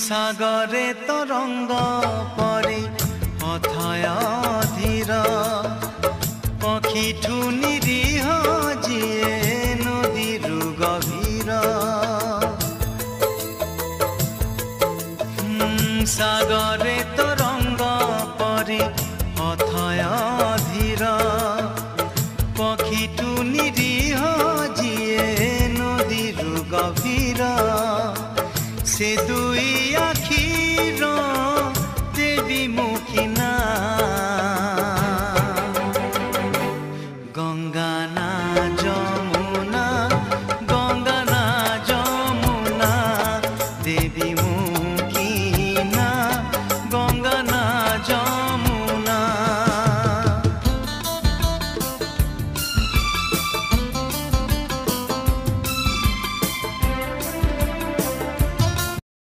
সাগরে তরঙ্গ পরি অথয় ধীর পক্ষীঠু নিরীহ যিয়ে নদীরু গভীর সাগরে তরঙ্গ পরি অথয় ধীর পক্ষীঠু নিরীহ যিয়ে নদীরু গভীর से दुई आखिर